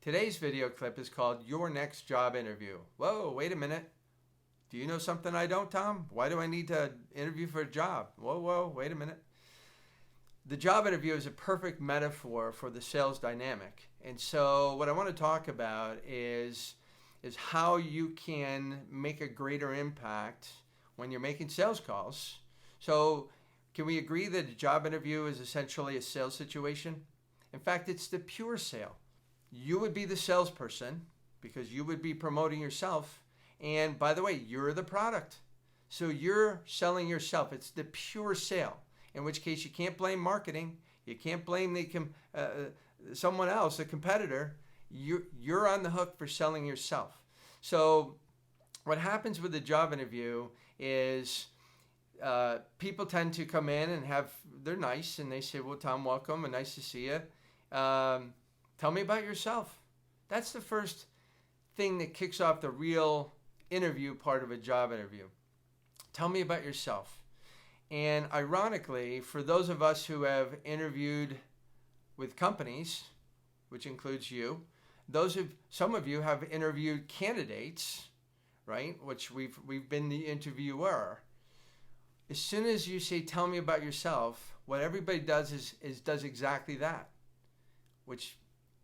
Today's video clip is called Your Next Job Interview. Whoa, wait a minute. Do you know something I don't, Tom? Why do I need to interview for a job? Whoa, wait a minute. The job interview is a perfect metaphor for the sales dynamic. And so what I want to talk about is how you can make a greater impact when you're making sales calls. So can we agree that a job interview is essentially a sales situation? In fact, it's the pure sale. You would be the salesperson because you would be promoting yourself. And by the way, you're the product. So you're selling yourself. It's the pure sale, in which case you can't blame marketing. You can't blame someone else, a competitor. You're on the hook for selling yourself. So what happens with the job interview is people tend to come in and they're nice and they say, well, Tom, welcome and nice to see you. Tell me about yourself. That's the first thing that kicks off the real interview part of a job interview. Tell me about yourself. And ironically, for those of us who have interviewed with companies, which includes you, some of you have interviewed candidates, right? Which we've been the interviewer. As soon as you say, tell me about yourself, what everybody does is does exactly that, which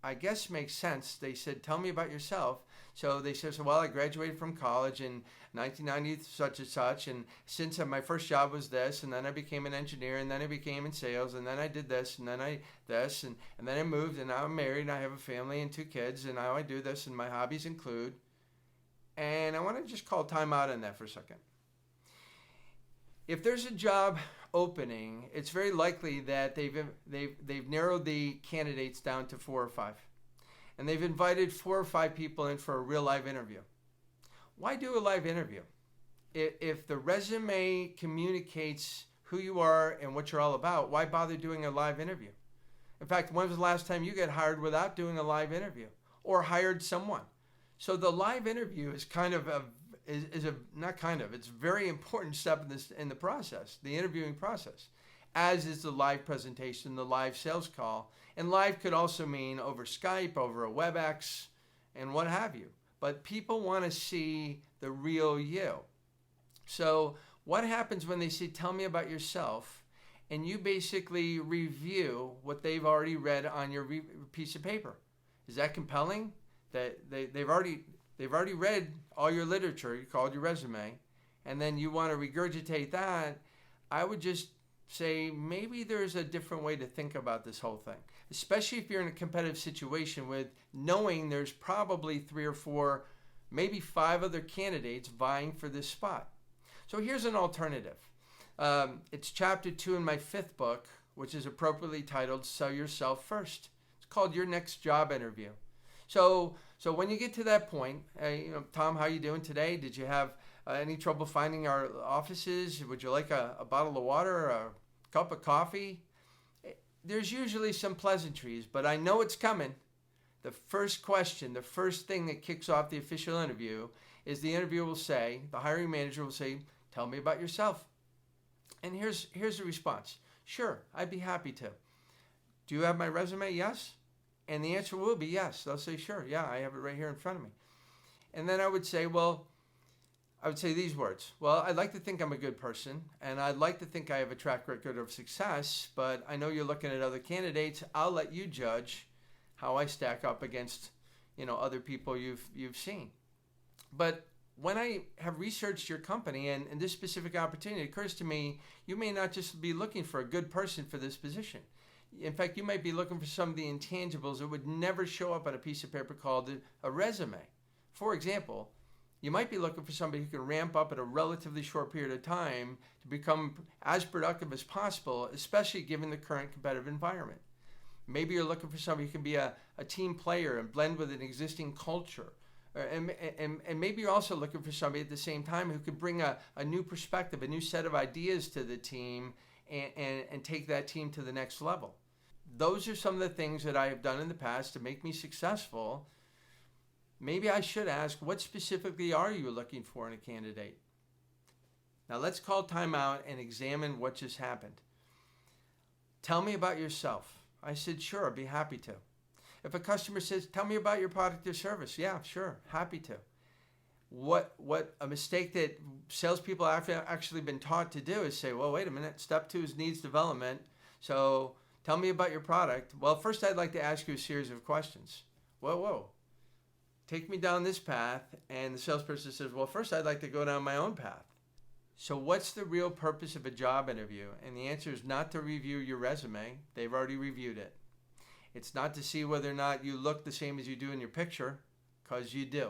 I guess makes sense. They said, tell me about yourself. So they said, well, I graduated from college in 1990 such and such, and since my first job was this, and then I became an engineer, and then I became in sales, and then I did this, and then and then I moved, and now I'm married, and I have a family and 2 kids, and now I do this, and my hobbies include. And I want to just call time out on that for a second. If there's a job opening, it's very likely that they've narrowed the candidates down to 4 or 5. And they've invited 4 or 5 people in for a real live interview. Why do a live interview? If the resume communicates who you are and what you're all about, why bother doing a live interview? In fact, when was the last time you got hired without doing a live interview or hired someone? So the live interview is it's a very important step in the process, the interviewing process, as is the live presentation, the live sales call. And live could also mean over Skype, over a WebEx, and what have you. But people want to see the real you. So what happens when they say, tell me about yourself, and you basically review what they've already read on your piece of paper? Is that compelling? That they've already read all your literature, you called your resume, and then you want to regurgitate that? I would just say maybe there's a different way to think about this whole thing, especially if you're in a competitive situation with knowing there's probably 3 or 4, maybe 5 other candidates vying for this spot. So here's an alternative. It's chapter 2 in my 5th book, which is appropriately titled Sell Yourself First. It's called Your Next Job Interview. So when you get to that point, Tom, how you doing today? Did you have any trouble finding our offices? Would you like a bottle of water, a cup of coffee? There's usually some pleasantries, but I know it's coming. The first question, the first thing that kicks off the official interview is the interviewer will say, the hiring manager will say, tell me about yourself. And here's the response. Sure, I'd be happy to. Do you have my resume? Yes. And the answer will be yes. They'll say, sure, yeah, I have it right here in front of me. And then I would say these words. Well, I'd like to think I'm a good person, and I'd like to think I have a track record of success, but I know you're looking at other candidates. I'll let you judge how I stack up against, other people you've seen. But when I have researched your company and this specific opportunity, it occurs to me you may not just be looking for a good person for this position. In fact, you might be looking for some of the intangibles that would never show up on a piece of paper called a resume. For example, you might be looking for somebody who can ramp up in a relatively short period of time to become as productive as possible, especially given the current competitive environment. Maybe you're looking for somebody who can be a team player and blend with an existing culture. And maybe you're also looking for somebody at the same time who can bring a new perspective, a new set of ideas to the team and take that team to the next level. Those are some of the things that I have done in the past to make me successful. Maybe I should ask, what specifically are you looking for in a candidate? Now let's call time out and examine what just happened. Tell me about yourself. I said, sure, I'd be happy to. If a customer says, tell me about your product or service, yeah, sure, happy to. What a mistake that salespeople have actually been taught to do is say, well, wait a minute, step 2 is needs development. So tell me about your product. Well, first I'd like to ask you a series of questions. Whoa. Take me down this path. And the salesperson says, well, first I'd like to go down my own path. So what's the real purpose of a job interview? And the answer is not to review your resume. They've already reviewed it. It's not to see whether or not you look the same as you do in your picture, because you do.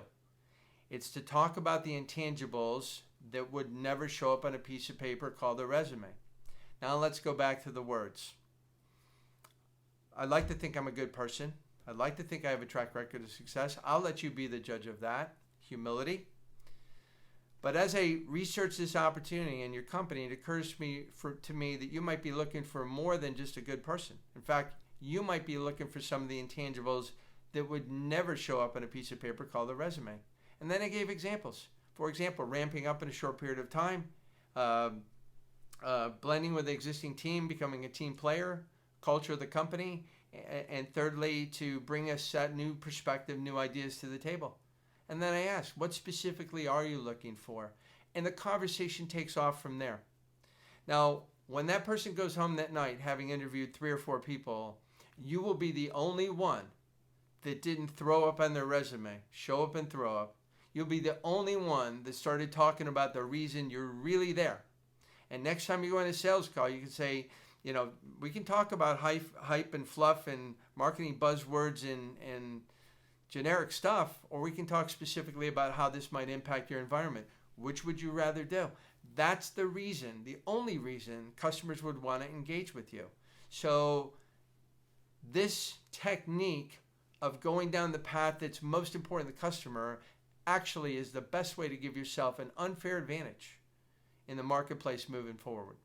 It's to talk about the intangibles that would never show up on a piece of paper called a resume. Now let's go back to the words. I'd like to think I'm a good person. I'd like to think I have a track record of success. I'll let you be the judge of that. Humility. But as I research this opportunity in your company, it occurs to me that you might be looking for more than just a good person. In fact, you might be looking for some of the intangibles that would never show up on a piece of paper called a resume. And then I gave examples. For example, ramping up in a short period of time, blending with the existing team, becoming a team player, culture of the company, and thirdly, to bring a set new perspective, new ideas to the table. And then I asked, what specifically are you looking for? And the conversation takes off from there. Now, when that person goes home that night, having interviewed 3 or 4 people, you will be the only one that didn't throw up on their resume, show up and throw up. You'll be the only one that started talking about the reason you're really there. And next time you go on a sales call, you can say, we can talk about hype and fluff and marketing buzzwords and generic stuff, or we can talk specifically about how this might impact your environment. Which would you rather do? That's the reason, the only reason customers would want to engage with you. So this technique of going down the path that's most important to the customer actually is the best way to give yourself an unfair advantage in the marketplace moving forward.